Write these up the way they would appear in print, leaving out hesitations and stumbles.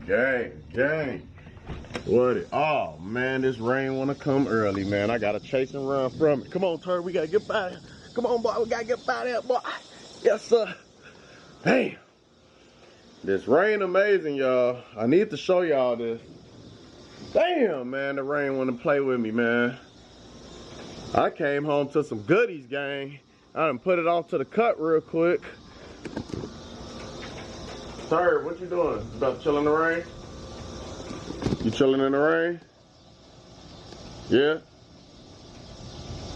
Gang. What it? Oh man, this rain wanna come early, man. I gotta chase and run from it. Come on, Turd, we gotta get by. Come on, boy, we gotta get by there, boy. Yes, sir. Damn. This rain amazing, y'all. I need to show y'all this. Damn, man, the rain wanna play with me, man. I came home to some goodies, gang. I done put it off to the cut real quick. Turd, what you doing? You about to chill in the rain? You chilling in the rain? Yeah?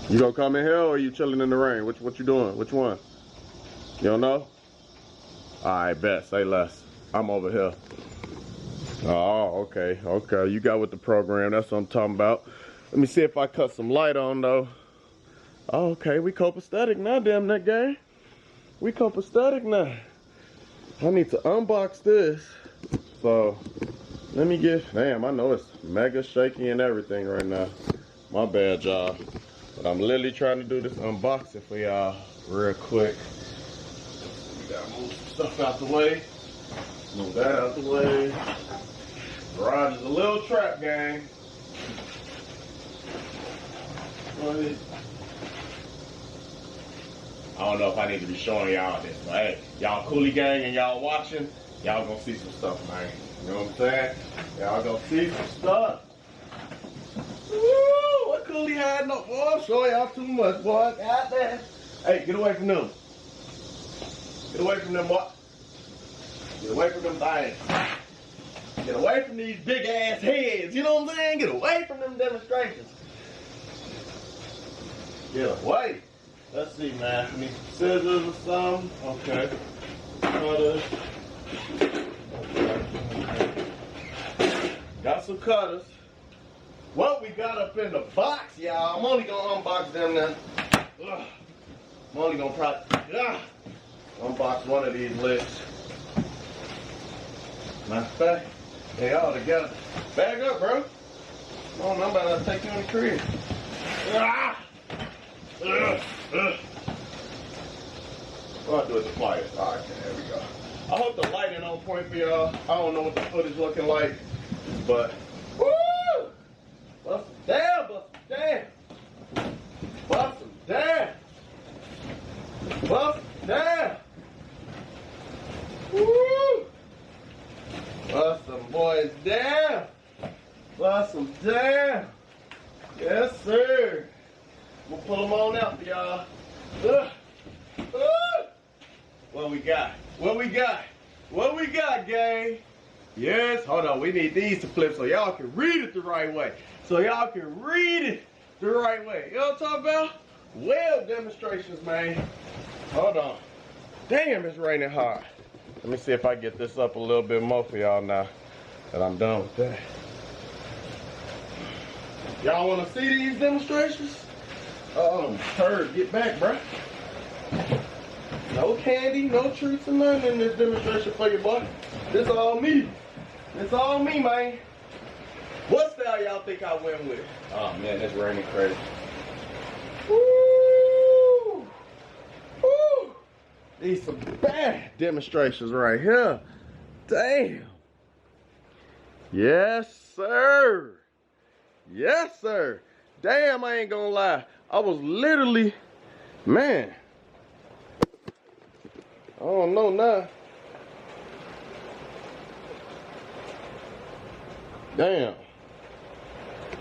You gonna come in here or you chilling in the rain? What you doing? Which one? You don't know? Alright, bet. Say less. I'm over here. Oh, okay. You got with the program. That's what I'm talking about. Let me see if I cut some light on though. Oh, okay. We copacetic now, damn that gang. We copacetic now. I need to unbox this. So, let me get, damn, I know it's mega shaky and everything right now. My bad, y'all. But I'm literally trying to do this unboxing for y'all real quick. We gotta move some stuff out the way. Move that out the way. Garage is a little trap, gang. I don't know if I need to be showing y'all this, but hey, y'all Coolie gang and y'all watching, y'all gonna see some stuff, man. You know what I'm saying? Y'all gonna see some stuff. Woo! What Coolie hiding up, boy? I'm showing y'all too much, boy. God damn. Hey, get away from them. Get away from them, boy. Get away from them things. Get away from these big ass heads. You know what I'm saying? Get away from them demonstrations. Get away. Let's see, man. I need some scissors or something. Okay. Cutters. Okay. Got some cutters. What we got up in the box, y'all? I'm only gonna unbox them now. Ugh. I'm only gonna probably unbox one of these lids. Matter of fact, they all together. Bag up, bro. Come on, I'm about to take you in the crib. What do I do with the pliers? Alright, there we go. I hope the lighting on point for y'all. I don't know what the footage looking like, but woo! Bust them down, bust them down. Bust them down. Bust them down. Woo! Bust them boys down. Bust them down. Yes, sir. We'll pull them on out for y'all. What we got? What we got? What we got, gang? Yes, hold on. We need these to flip so y'all can read it the right way. So y'all can read it the right way. You know what I'm talking about? Weld demonstrations, man. Hold on. Damn, it's raining hard. Let me see if I get this up a little bit more for y'all now that I'm done with that. Y'all want to see these demonstrations? Turd, get back, bro. No candy, no treats or nothing in this demonstration for you, boy. This all me. This all me, man. What style y'all think I went with? Oh, man, it's raining crazy. Woo! Woo! These some bad demonstrations right here. Damn. Yes, sir. Yes, sir. Damn, I ain't gonna lie. I was literally, man. I don't know now. Damn.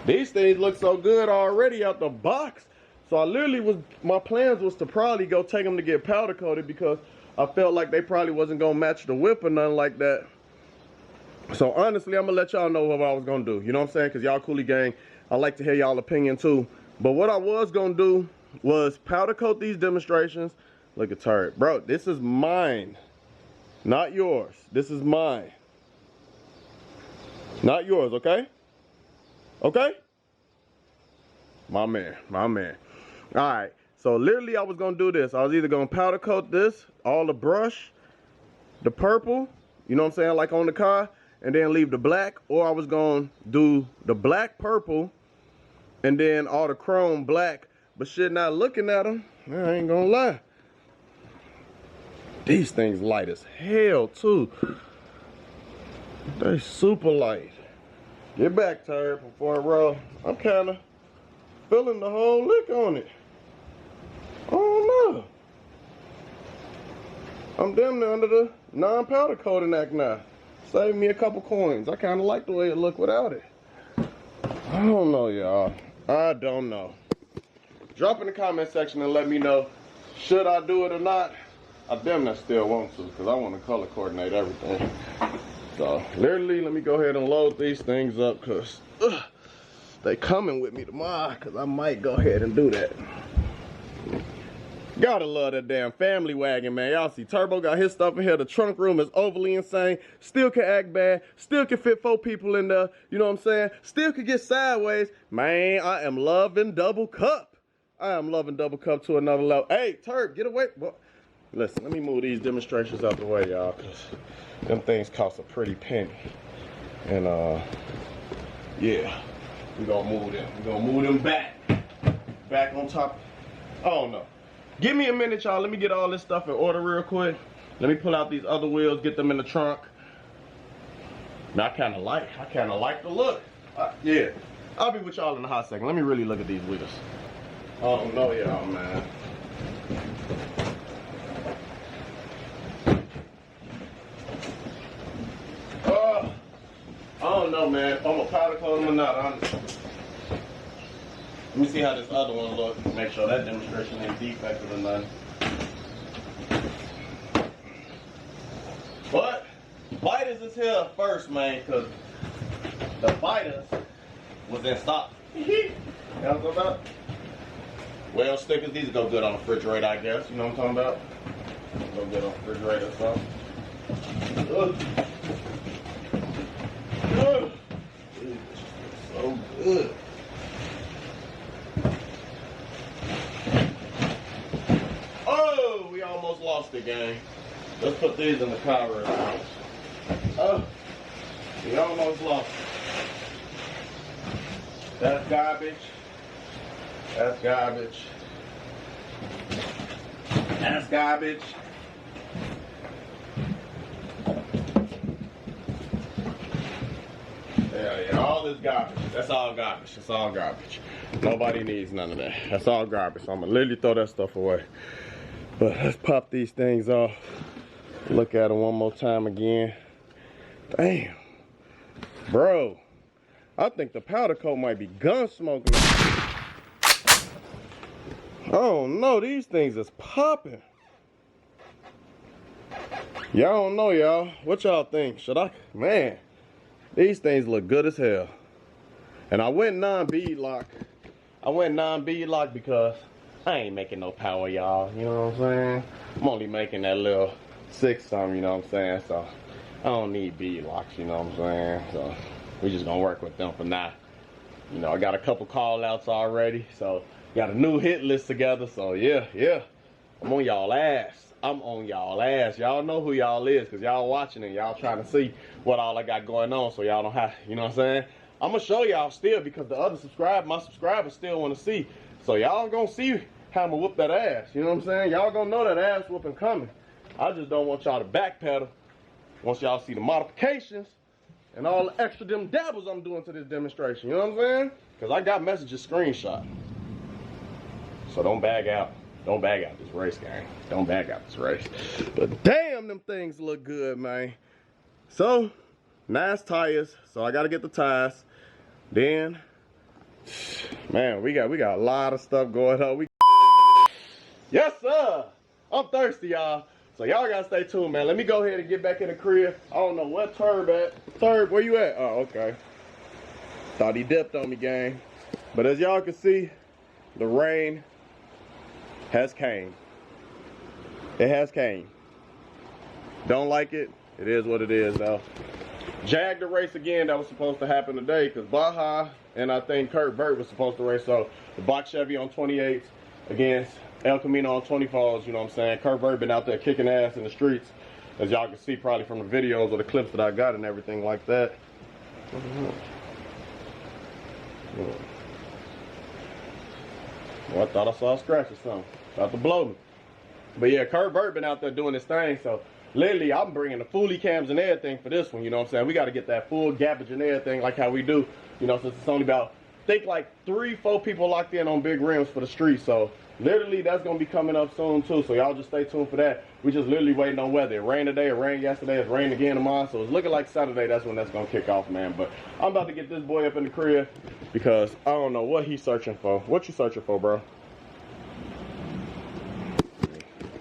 These things look so good already out the box. So I literally my plans was to probably go take them to get powder coated because I felt like they probably wasn't gonna match the whip or nothing like that. So honestly, I'm gonna let y'all know what I was gonna do. You know what I'm saying? Cause y'all Coolie gang, I like to hear y'all opinion too. But what I was gonna do was powder coat these demonstrations. Look at Turd. Bro, this is mine. Not yours. This is mine. Not yours, okay? Okay? My man. Alright. So literally I was gonna do this. I was either gonna powder coat this, all the brush, the purple, you know what I'm saying, like on the car, and then leave the black, or I was gonna do the black purple and then all the chrome black. But shit, not looking at them, I ain't gonna lie. These things light as hell too. They super light. Get back, Turd, before I roll. I'm kind of feeling the whole lick on it. Oh no. I'm damn near under the non-powder coating act now. Save me a couple coins. I kind of like the way it look without it. I don't know, y'all. I don't know. Drop in the comment section and let me know, should I do it or not? I damn near still want to, because I want to color coordinate everything. So, literally, let me go ahead and load these things up, because they coming with me tomorrow, because I might go ahead and do that. Gotta love that damn family wagon, man. Y'all see Turbo got his stuff in here. The trunk room is overly insane. Still can act bad. Still can fit 4 people in there. You know what I'm saying? Still can get sideways. Man, I am loving Double Cup. I am loving Double Cup to another level. Hey, Turb, get away. Listen, let me move these demonstrations out the way, y'all, because them things cost a pretty penny. And, yeah, we gonna move them. We gonna move them back. Back on top. I don't know. Give me a minute, y'all. Let me get all this stuff in order real quick. Let me pull out these other wheels, get them in the trunk. Now, I kind of like the look. Yeah. I'll be with y'all in a hot second. Let me really look at these wheels. I don't know, y'all, man. I don't know, man. If I'm a powder coat them or not. Let me see how this other one looks. Make sure that demonstration ain't defective or nothing. But biters is here first, man, because the biters was in stock. You know what I'm talking about? Well, stickers, these go good on the refrigerator, I guess. You know what I'm talking about? Go good on the refrigerator, so. So good. Oh, we almost lost the game. Let's put these in the car real quick. Oh, we almost lost it. That's garbage. That's garbage. That's garbage. Yeah, all this garbage. That's all garbage. That's all garbage. Nobody needs none of that. That's all garbage. So I'm gonna literally throw that stuff away. But let's pop these things off. Look at them one more time again. Damn. Bro, I think the powder coat might be gun smoking. Oh no, these things is popping. Y'all don't know, y'all. What y'all think? Should I? Man, these things look good as hell. And I went non-bead lock. I went non-bead lock because I ain't making no power, y'all. You know what I'm saying? I'm only making that little 6 something, you know what I'm saying? So I don't need bead locks, you know what I'm saying? So we just gonna work with them for now. You know, I got a couple call outs already, so got a new hit list together. So yeah, I'm on y'all ass. I'm on y'all ass. Y'all know who y'all is, because y'all watching and y'all trying to see what all I got going on, so y'all don't have, you know what I'm saying? I'm gonna show y'all still, because the other my subscribers still want to see. So y'all gonna see how I'm gonna whoop that ass. You know what I'm saying? Y'all gonna know that ass whooping coming. I just don't want y'all to backpedal once y'all see the modifications and all the extra them dabbles I'm doing to this demonstration. You know what I'm saying? Because I got messages screenshot. So don't bag out. Don't bag out this race, gang. Don't bag out this race. But damn, them things look good, man. So, nice tires. So I gotta get the tires. Then, man, we got a lot of stuff going on. Yes, sir. I'm thirsty, y'all. So y'all gotta stay tuned, man. Let me go ahead and get back in the crib. I don't know where Turb at. Turb, where you at? Oh, okay. Thought he dipped on me, gang. But as y'all can see, the rain has came. It has came. Don't like it. It is what it is, though. Jag the race again. That was supposed to happen today, because Baja and I think Kurt Burt was supposed to race. So the box Chevy on 28s against El Camino on 24s, you know what I'm saying? Kurt Burt been out there kicking ass in the streets, as y'all can see probably from the videos or the clips that I got and everything like that. Well, I thought I saw a scratch or something. About to blow me. But yeah, Kurt Burt been out there doing his thing, so literally, I'm bringing the fully cams and everything for this one, you know what I'm saying? We got to get that full gappage and everything like how we do, you know, since it's only about, think like 3-4 people locked in on big rims for the street. So literally that's going to be coming up soon too. So y'all just stay tuned for that. We just literally waiting on weather. It rained today, it rained yesterday, it's rained again tomorrow. So it's looking like Saturday, that's when that's going to kick off, man. But I'm about to get this boy up in the crib because I don't know what he's searching for. What you searching for, bro?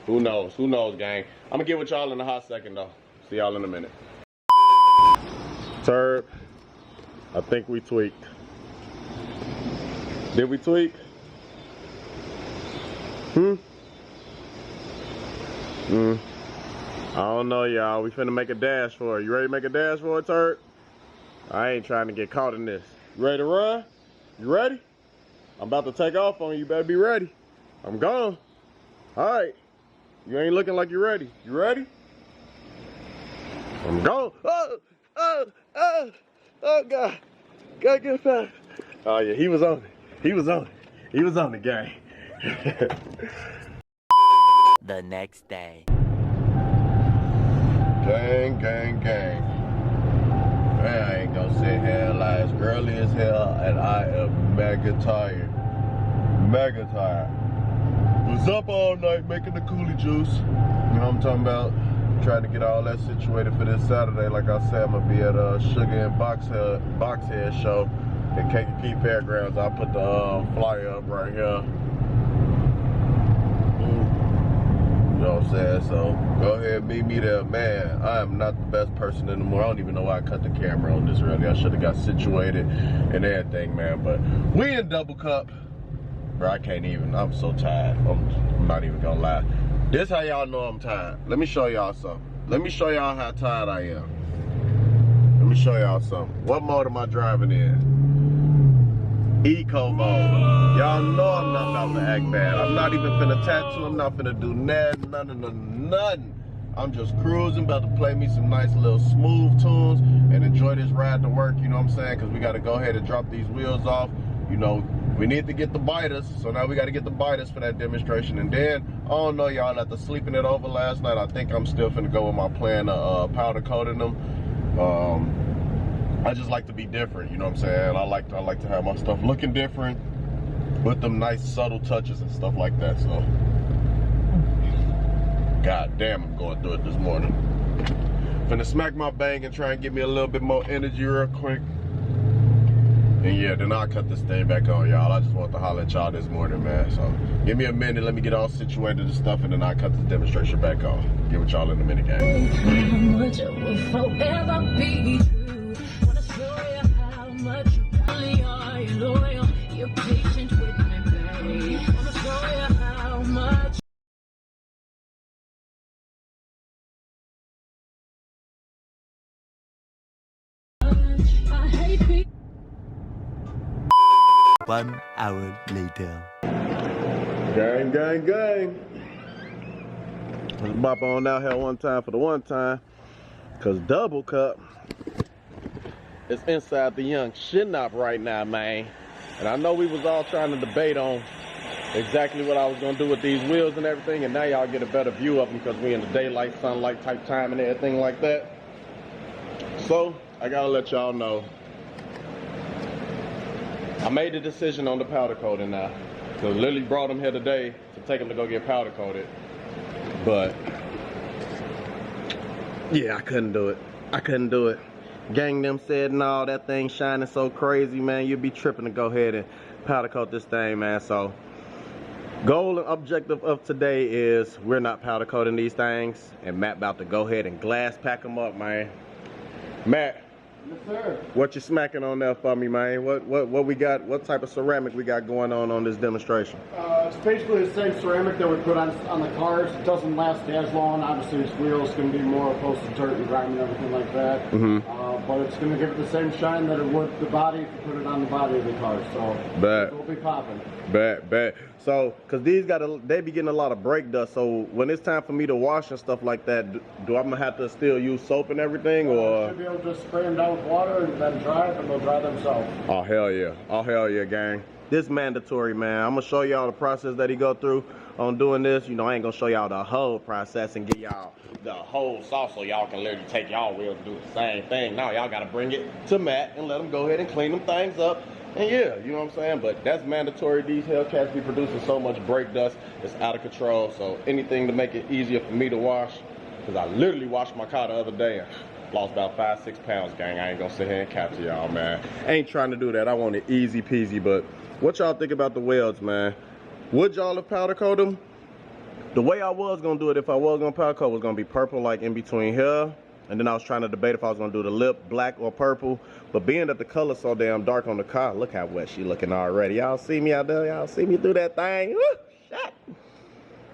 Who knows? Who knows, gang? I'm gonna get with y'all in a hot second, though. See y'all in a minute. Turb, I think we tweaked. Did we tweak? I don't know, y'all. We finna make a dash for it. You ready to make a dash for it, Turb? I ain't trying to get caught in this. You ready to run? You ready? I'm about to take off on you. You better be ready. I'm gone. All right. You ain't looking like you're ready. You ready? I'm gone. Oh, God. Gotta get fast. Oh, yeah, he was on it. He was on it. He was on the gang. The next day. Gang, gang, gang. Man, I ain't gonna sit here and lie. It's early as hell, and I am mega tired. Mega tired. Was up all night making the coolie juice. You know what I'm talking about? Trying to get all that situated for this Saturday. Like I said, I'm gonna be at Sugar and Boxhead show at Kankakee Fairgrounds. I'll put the flyer up right here. You know what I'm saying? So go ahead and meet me there. Man, I am not the best person anymore. I don't even know why I cut the camera on this early. I should have got situated and everything, man. But we in Double Cup. Bro, I can't even. I'm so tired. I'm not even gonna lie. This how y'all know I'm tired. Let me show y'all something. Let me show y'all how tired I am. Let me show y'all something. What mode am I driving in? Eco mode. Y'all know I'm not about to act bad. I'm not even finna tattoo. I'm not finna do nothing. I'm just cruising, about to play me some nice little smooth tunes and enjoy this ride to work, you know what I'm saying? Because we got to go ahead and drop these wheels off. You know, we need to get the biters, so now we got to get the biters for that demonstration. And then, I don't know, y'all, after sleeping it over last night, I think I'm still finna go with my plan of powder coating them. I just like to be different, you know what I'm saying? I like to have my stuff looking different with them nice subtle touches and stuff like that. So, god damn, I'm going through it this morning. Finna smack my bang and try and get me a little bit more energy real quick. And yeah, then I'll cut this thing back on, y'all. I just want to holler at y'all this morning, man. So give me a minute, let me get all situated and stuff, and then I'll cut this demonstration back on. Get with y'all in a minute, gang. How much it will forever be true. Wanna show you how much you really are. You're loyal, you're patient with me, baby. Wanna show you how much. I hate people. 1 hour later. Gang, gang, gang. Let's bop on out here one time for the one time. Cause Double Cup is inside the young Shinop right now, man. And I know we was all trying to debate on exactly what I was gonna do with these wheels and everything, and now y'all get a better view of them because we in the daylight, sunlight type time and everything like that. So I gotta let y'all know, I made the decision on the powder coating now. So Lily brought them here today to take them to go get powder coated. But yeah, I couldn't do it. I couldn't do it. Gang them said, no, that thing shining so crazy, man. You'd be tripping to go ahead and powder coat this thing, man. So goal and objective of today is we're not powder coating these things, and Matt about to go ahead and glass pack them up, man. Matt. Yes, sir. What you smacking on there for me, man? What we got? What type of ceramic we got going on this demonstration? It's basically the same ceramic that we put on the cars. It doesn't last as long. Obviously, its wheels can be more opposed to dirt and grime and everything like that. But it's going to give it the same shine that it would the body if you put it on the body of the car. So it'll be popping. Bet. So, cause they be getting a lot of brake dust. So when it's time for me to wash and stuff like that, do I gonna have to still use soap and everything, or? You should be able to just spray them down with water and then dry it, and they'll dry themselves. Oh hell yeah! Oh hell yeah, gang! this mandatory, man. I'm gonna show y'all the process that he go through on doing this. You know, I ain't gonna show y'all the whole process and give y'all the whole sauce so y'all can literally take y'all wheels and do the same thing. Now y'all gotta bring it to Matt and let him go ahead and clean them things up. And yeah, you know what I'm saying? But that's mandatory. These Hellcats be producing so much brake dust, it's out of control. So anything to make it easier for me to wash, because I literally washed my car the other day and lost about 5-6 pounds, gang. I ain't gonna sit here and capture y'all, man. I ain't trying to do that. I want it easy peasy. But what y'all think about the welds, man? Would y'all have powder coat them? The way I was gonna do it, if I was gonna powder coat, was gonna be purple, like in between here. And then I was trying to debate if I was gonna do the lip black or purple. But being that the color's so damn dark on the car, look how wet she looking already. Y'all see me out there? Y'all see me do that thing? Woo, shit.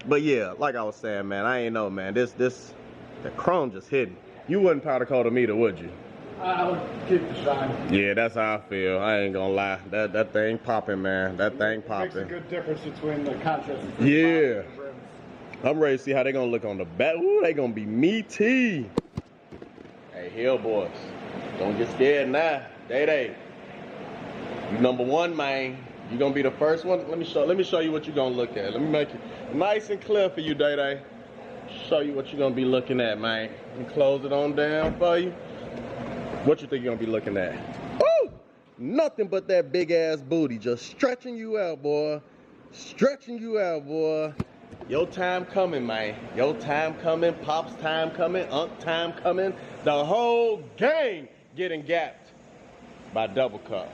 But yeah, like I was saying, man, I ain't know, man. The chrome just hidden. You wouldn't powder coat them either, would you? I would keep the shine. Yeah, that's how I feel. I ain't gonna lie. That thing popping, man. That thing popping. Makes a good difference between the contrast. Yeah. I'm ready to see how they gonna look on the back. Ooh, they gonna be meaty. Hey, hell boys, don't get scared now. Day. You number one, man. You gonna be the first one. Let me show you what you gonna look at. Let me make it nice and clear for you, Day. Show you what you're gonna be looking at, man. And close it on down for you. What you think you're gonna be looking at? Oh, nothing but that big ass booty just stretching you out, boy. Stretching you out, boy. Your time coming, man. Your time coming. Pop's time coming. Unc time coming. The whole gang getting gapped by Double Cup.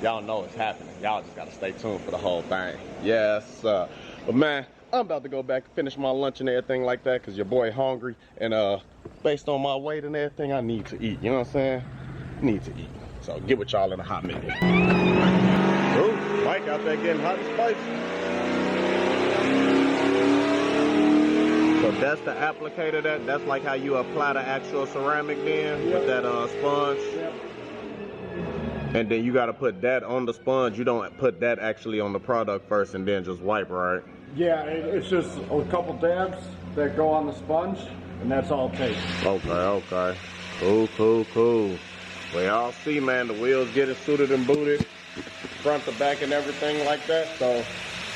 Y'all know it's happening. Y'all just gotta stay tuned for the whole thing. Yes, sir. But man, I'm about to go back and finish my lunch and everything like that, because your boy hungry, and based on my weight and everything, I need to eat. You know what I'm saying? Need to eat. So get with y'all in a hot minute. Ooh, Mike out there getting hot and spicy. So that's the applicator. That's like how you apply the actual ceramic then, with that sponge. Yep. And then you got to put that on the sponge. You don't put that actually on the product first and then just wipe, right? Yeah, it's just a couple dabs that go on the sponge, and that's all it takes. Okay. Cool. Well, y'all see, man, the wheels getting suited and booted, front to back and everything like that. So,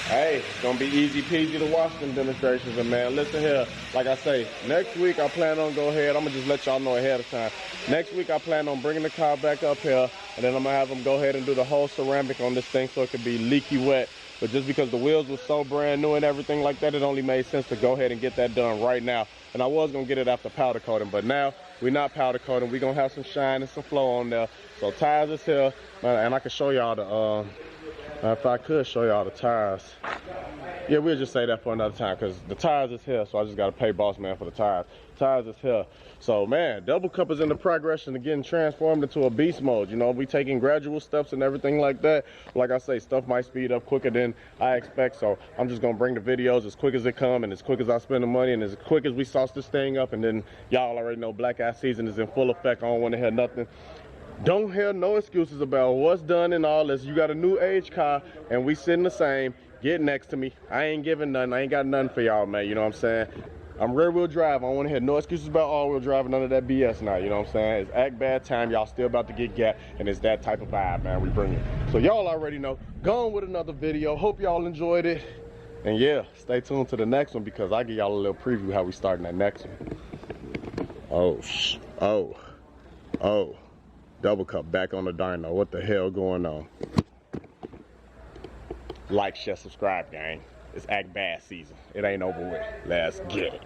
hey, it's going to be easy peasy to watch them demonstrations. And, man, listen here. Like I say, next week I plan on go ahead. I'm going to just let y'all know ahead of time. Next week I plan on bringing the car back up here, and then I'm going to have them go ahead and do the whole ceramic on this thing so it could be leaky wet. But just because the wheels were so brand new and everything like that, it only made sense to go ahead and get that done right now. And I was going to get it after powder coating, but now we're not powder coating. We're going to have some shine and some flow on there. So tires is here, and I can show y'all the, if I could show y'all the tires. Yeah, we'll just say that for another time, because the tires is here, so I just got to pay boss man for the tires. Tires is here. So, man, Double Cup is in the progression of getting transformed into a beast mode. You know, we taking gradual steps and everything like that. Like I say, stuff might speed up quicker than I expect, so I'm just going to bring the videos as quick as it come and as quick as I spend the money and as quick as we sauce this thing up. And then y'all already know black eye season is in full effect. I don't want to hear nothing. Don't hear no excuses about what's done and all this. You got a new age car and we sitting the same. Get next to me. I ain't giving nothing. I ain't got nothing for y'all, man. You know what I'm saying? I'm rear wheel drive. I don't want to hear no excuses about all wheel drive and none of that BS now. You know what I'm saying? It's act bad time. Y'all still about to get gapped, and it's that type of vibe, man, we bring it. So y'all already know. Go on with another video. Hope y'all enjoyed it. And yeah, stay tuned to the next one, because I give y'all a little preview how we starting that next one. Oh. Double Cup back on the dyno. What the hell going on? Like, share, subscribe, gang. It's act bad season. It ain't over with. Let's get it.